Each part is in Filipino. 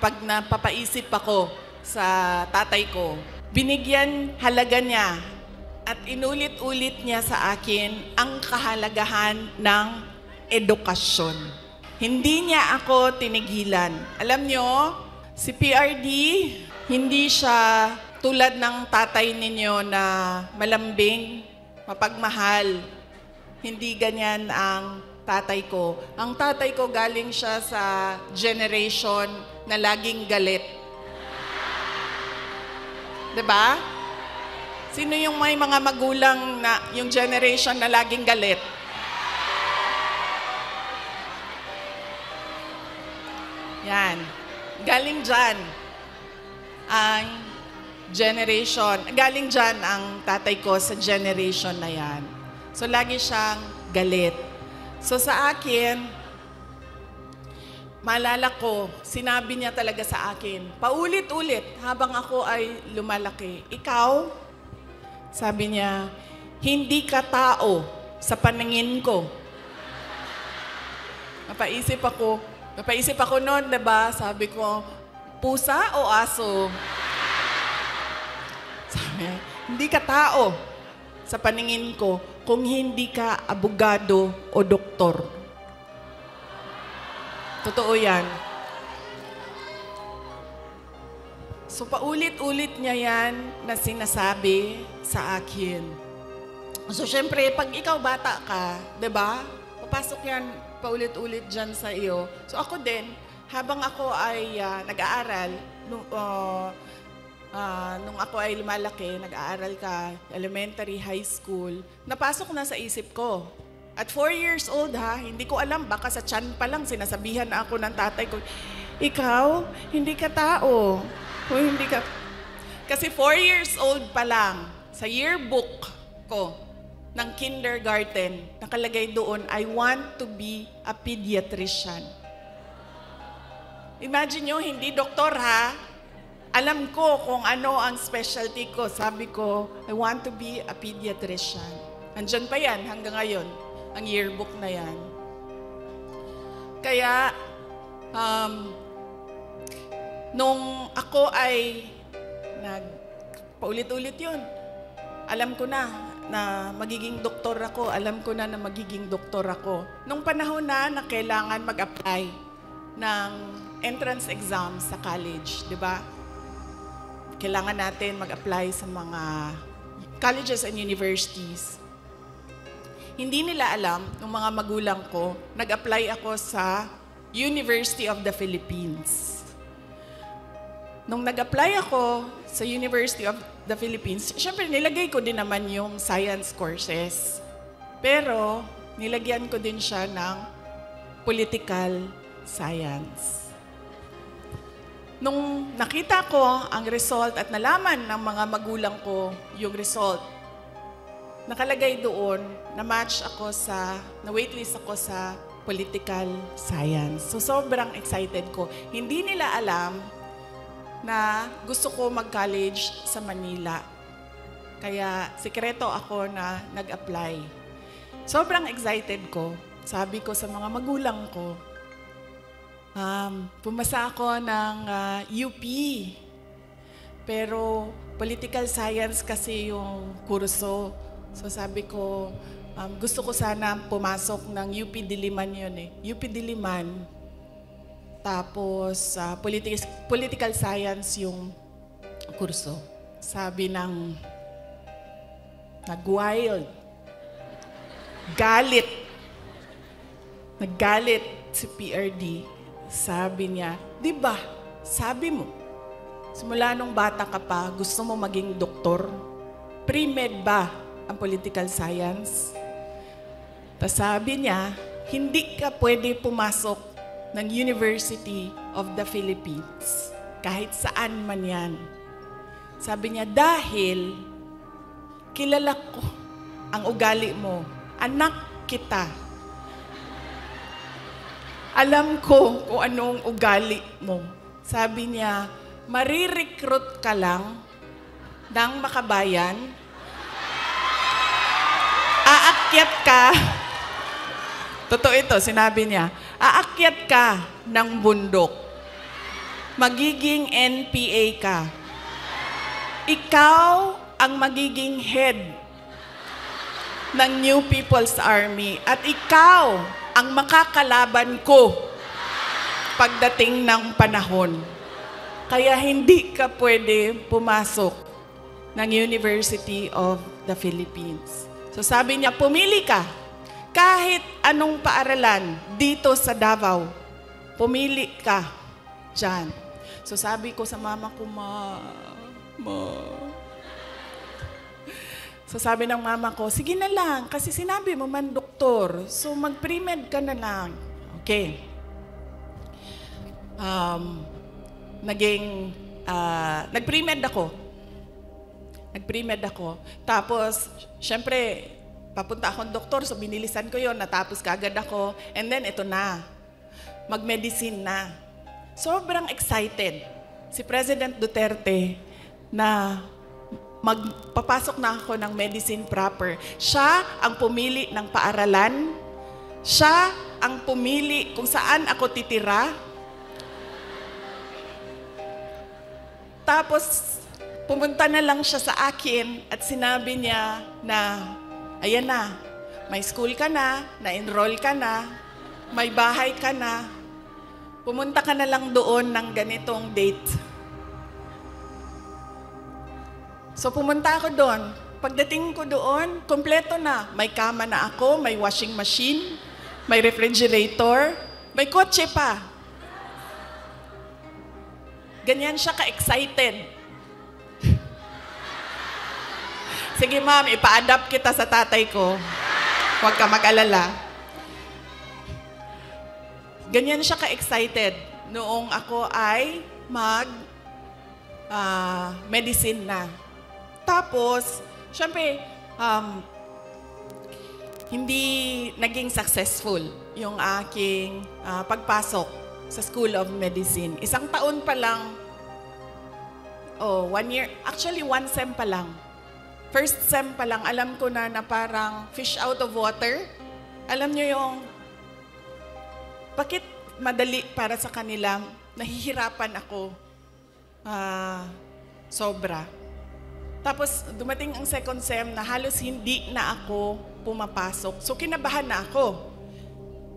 pag napapaisip ako sa tatay ko, binigyan halaga niya at inulit-ulit niya sa akin ang kahalagahan ng edukasyon. Hindi niya ako tinigilan. Alam nyo, si PRD, hindi siya tulad ng tatay ninyo na malambing, mapagmahal. Hindi ganyan ang tatay ko. Ang tatay ko galing siya sa generation na laging galit. Diba? Sino yung may mga magulang na yung generation na laging galit? Yan. Galing dyan ang generation. Galing dyan ang tatay ko sa generation na yan. So, lagi siyang galit. So, sa akin, maalala ko, sinabi niya talaga sa akin, paulit-ulit habang ako ay lumalaki. Ikaw, sabi niya, hindi ka tao sa paningin ko. Napaisip ako noon, diba? Sabi ko, pusa o aso? Sabi, hindi ka tao sa paningin ko kung hindi ka abogado o doktor. Totoo yan. So, paulit-ulit niya yan na sinasabi sa akin. So, syempre, pag ikaw bata ka, diba? Papasok yan paulit-ulit dyan sa iyo. So, ako din, habang ako ay nag-aaral, nung ako ay lumalaki, nag-aaral ka, elementary, high school, napasok na sa isip ko. At 4 years old hindi ko alam, baka sa tiyan pa lang sinasabihan na ako ng tatay ko, ikaw, hindi ka tao. O hindi ka... Kasi 4 years old pa lang, sa yearbook ko ng kindergarten, nakalagay doon, I want to be a pediatrician. Imagine nyo, hindi doktor Alam ko kung ano ang specialty ko. Sabi ko, I want to be a pediatrician. Andyan pa yan hanggang ngayon, ang yearbook na yan. Kaya, nung ako ay paulit-ulit yun, alam ko na magiging doktor ako. Alam ko na magiging doktor ako. Nung panahon na kailangan mag-apply ng entrance exam sa college, di ba? Kailangan natin mag-apply sa mga colleges and universities. Hindi nila alam, ng mga magulang ko, nag-apply ako sa University of the Philippines. Nung nag-apply ako sa University of the Philippines, syempre nilagay ko din naman yung science courses. Pero nilagyan ko din siya ng political science. Nung nakita ko ang result at nalaman ng mga magulang ko yung result, nakalagay doon na waitlist ako sa political science. So sobrang excited ko. Hindi nila alam na gusto ko mag-college sa Manila. Kaya sikreto ako na nag-apply. Sobrang excited ko. Sabi ko sa mga magulang ko, pumasa ako ng UP. Pero political science kasi yung kurso. So sabi ko, gusto ko sana pumasok ng UP Diliman yun UP Diliman. Tapos political science yung kurso. Sabi ng nag-wild. Naggalit si PRD. Sabi niya, di ba, sabi mo, simula nung bata ka pa, gusto mo maging doktor? Pre-med ba ang political science? Tapos sabi niya, hindi ka pwede pumasok ng University of the Philippines. Kahit saan man yan. Sabi niya, dahil kilala ko ang ugali mo. Anak kita. Alam ko kung anong ugali mo. Sabi niya, marirecruit ka lang ng makabayan. Aakyat ka. Totoo ito, sinabi niya. Aakyat ka ng bundok. magiging NPA ka. Ikaw ang magiging head ng New People's Army at ikaw ang makakalaban ko pagdating ng panahon. Kaya hindi ka pwede pumasok ng University of the Philippines. So sabi niya, pumili ka. Kahit anong paaralan dito sa Davao, pumili ka dyan. So sabi ko sa mama ko, Ma. So sabi ng mama ko, sige na lang, kasi sinabi mo man doktor, so mag-pre-med ka na lang. Okay. Nag-pre-med ako. Tapos, syempre, papunta akong doktor, so binilisan ko yon, natapos kaagad ako. And then, ito na, mag-medicine na. Sobrang excited si President Duterte na magpapasok na ako ng medicine proper. Siya ang pumili ng paaralan. Siya ang pumili kung saan ako titira. Tapos, pumunta na lang siya sa akin at sinabi niya na, ayan na, may school ka na, na-enroll ka na, may bahay ka na, pumunta ka na lang doon ng ganitong date. So pumunta ako doon. Pagdating ko doon, kompleto na. May kama na ako, may washing machine, may refrigerator, may kotse pa. Ganyan siya ka-excited. Sige ma'am, ipa-adapt kita sa tatay ko. Huwag ka mag-alala. Ganyan siya ka-excited noong ako ay medicine na. Tapos, syempre, hindi naging successful yung aking pagpasok sa School of Medicine. 1 taon pa lang, 1 year, actually 1 sem pa lang. First sem pa lang, alam ko na parang fish out of water. Alam nyo yung, bakit madali para sa kanila, nahihirapan ako, sobra. Tapos dumating ang second sem na halos hindi na ako pumapasok. So kinabahan na ako.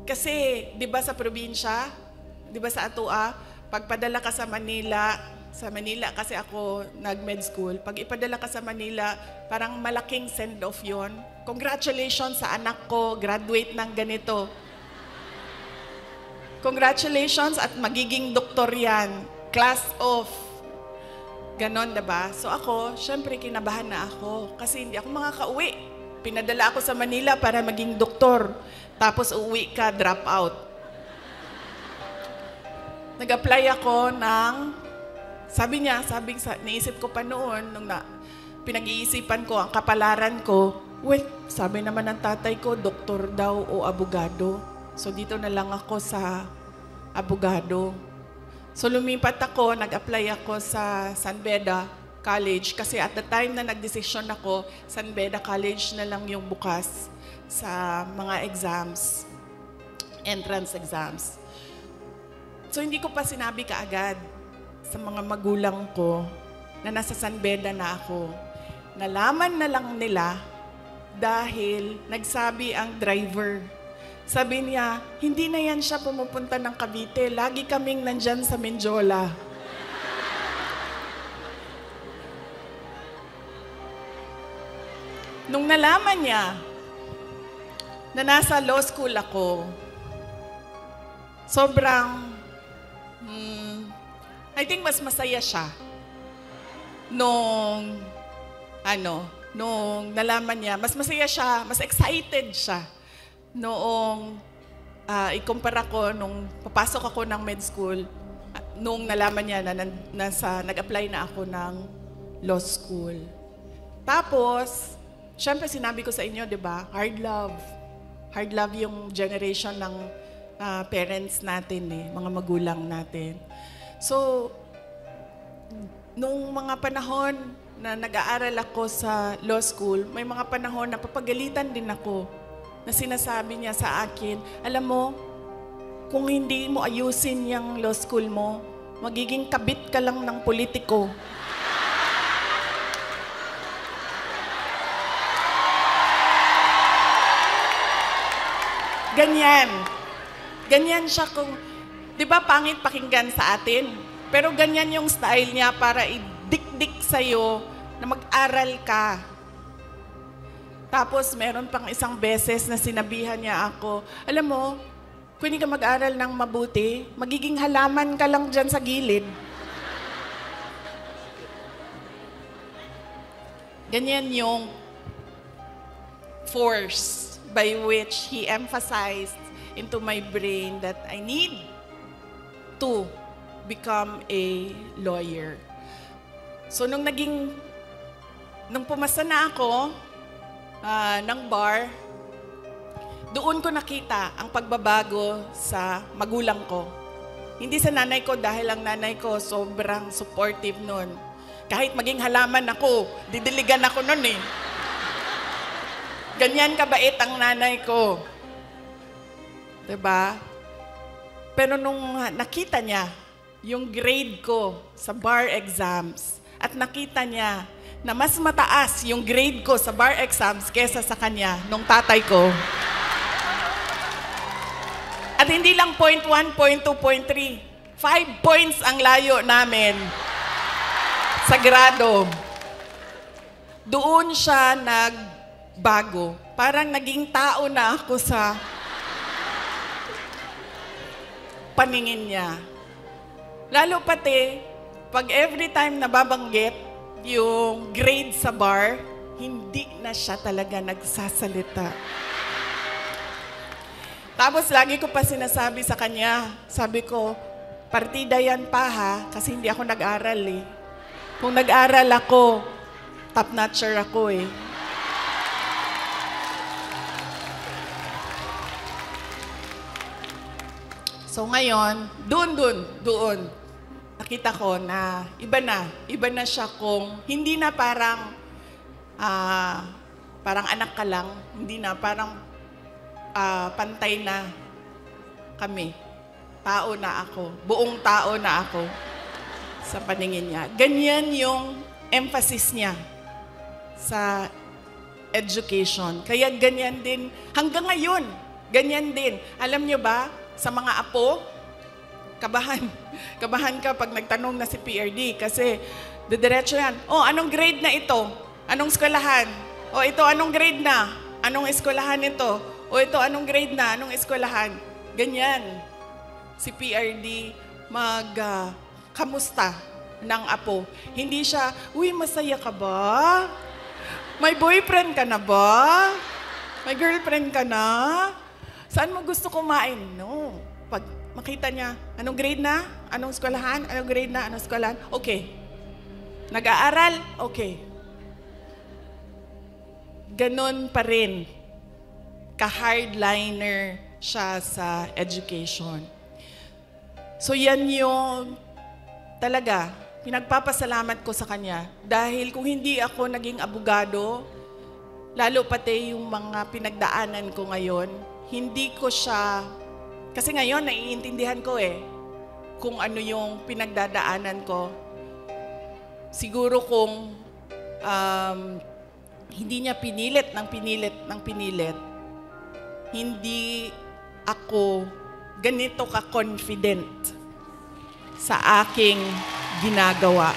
Kasi 'di ba sa probinsya, 'di ba sa Atua, pagpadala ka sa Manila kasi ako nag-med school, pag ipadala ka sa Manila, parang malaking send-off 'yon. Congratulations sa anak ko, graduate ng ganito. Congratulations at magiging doktor yan. Class of ganon, diba? So ako, syempre kinabahan na ako kasi hindi ako makakauwi. Pinadala ako sa Manila para maging doktor. Tapos uuwi ka, drop out. Nag-apply ako ng, naisip ko pa noon, nung pinag-iisipan ko ang kapalaran ko, well, sabi naman ng tatay ko, doktor daw o abogado. So dito na lang ako sa abogado. So lumipat ako, nag-apply ako sa San Beda College kasi at the time na nagdesisyon ako, San Beda College na lang yung bukas sa mga exams, entrance exams. So hindi ko pa sinabi kaagad sa mga magulang ko na nasa San Beda na ako. Nalaman na lang nila dahil nagsabi ang driver. Sabi niya, hindi na yan siya pumupunta ng Cavite. Lagi kaming nandyan sa Menjola. Nung nalaman niya na nasa law school ako, sobrang, I think mas masaya siya nung nalaman niya. Mas masaya siya, mas excited siya. Noong ikumpara ko, nung papasok ako ng med school, nung nalaman niya na nag-apply na ako ng law school. Tapos, syempre sinabi ko sa inyo, di ba, hard love. Hard love yung generation ng parents natin, mga magulang natin. So, nung mga panahon na nag-aaral ako sa law school, may mga panahon na papagalitan din ako na sinasabi niya sa akin, alam mo, kung hindi mo ayusin yung law school mo, magiging kabit ka lang ng politiko. Ganyan. Ganyan siya kung, di ba pangit pakinggan sa atin? Pero ganyan yung style niya para idikdik sa'yo na mag-aral ka. Tapos meron pang isang beses na sinabihan niya ako, alam mo, kung hindi ka mag-aral ng mabuti, magiging halaman ka lang dyan sa gilid. Ganyan yung force by which he emphasized into my brain that I need to become a lawyer. So nung pumasa na ako ng bar, doon ko nakita ang pagbabago sa magulang ko. Hindi sa nanay ko dahil ang nanay ko sobrang supportive nun. Kahit maging halaman ako, didiligan ako nun eh. Ganyan kabait ang nanay ko. Diba? Pero nung nakita niya yung grade ko sa bar exams at nakita niya na mas mataas yung grade ko sa bar exams kesa sa kanya nung tatay ko. At hindi lang 0.1, 0.2, 0.3. 5 points ang layo namin sa grado. Doon siya nagbago. Parang naging tao na ako sa paningin niya. Lalo pati, pag every time nababanggit yung grade sa bar, hindi na siya talaga nagsasalita. Tapos lagi ko pa sinasabi sa kanya, sabi ko, partida yan pa ha, kasi hindi ako nag-aral eh. Kung nag-aral ako, top-notcher ako eh. So ngayon, doon, nakita ko na iba na siya kung hindi na parang anak ka lang, hindi na parang pantay na kami. Tao na ako. Buong tao na ako sa paningin niya. Ganyan yung emphasis niya sa education. Kaya ganyan din, hanggang ngayon, ganyan din. Alam niyo ba, sa mga apo, kabahan ka pag nagtanong na si PRD kasi didiretso yan. Oh, anong grade na ito? Anong eskwelahan? Oh, ito anong grade na? Anong eskwelahan ito? O ito, anong grade na? Anong eskwelahan? Ganyan. Si PRD kamusta ng apo. Hindi siya, uy, masaya ka ba? May boyfriend ka na ba? May girlfriend ka na? Saan mo gusto kumain? No. Pag makita niya, anong grade na? Anong eskwelahan? Anong grade na? Anong eskwelahan? Okay. Nag-aaral? Okay. Ganon pa rin. Ka-hardliner siya sa education. So yan yung talaga, pinagpapasalamat ko sa kanya. Dahil kung hindi ako naging abogado, lalo pati yung mga pinagdaanan ko ngayon, hindi ko siya, kasi ngayon naiintindihan ko kung ano yung pinagdadaanan ko. Siguro kung hindi niya pinilit, hindi ako ganito ka-confident sa aking ginagawa.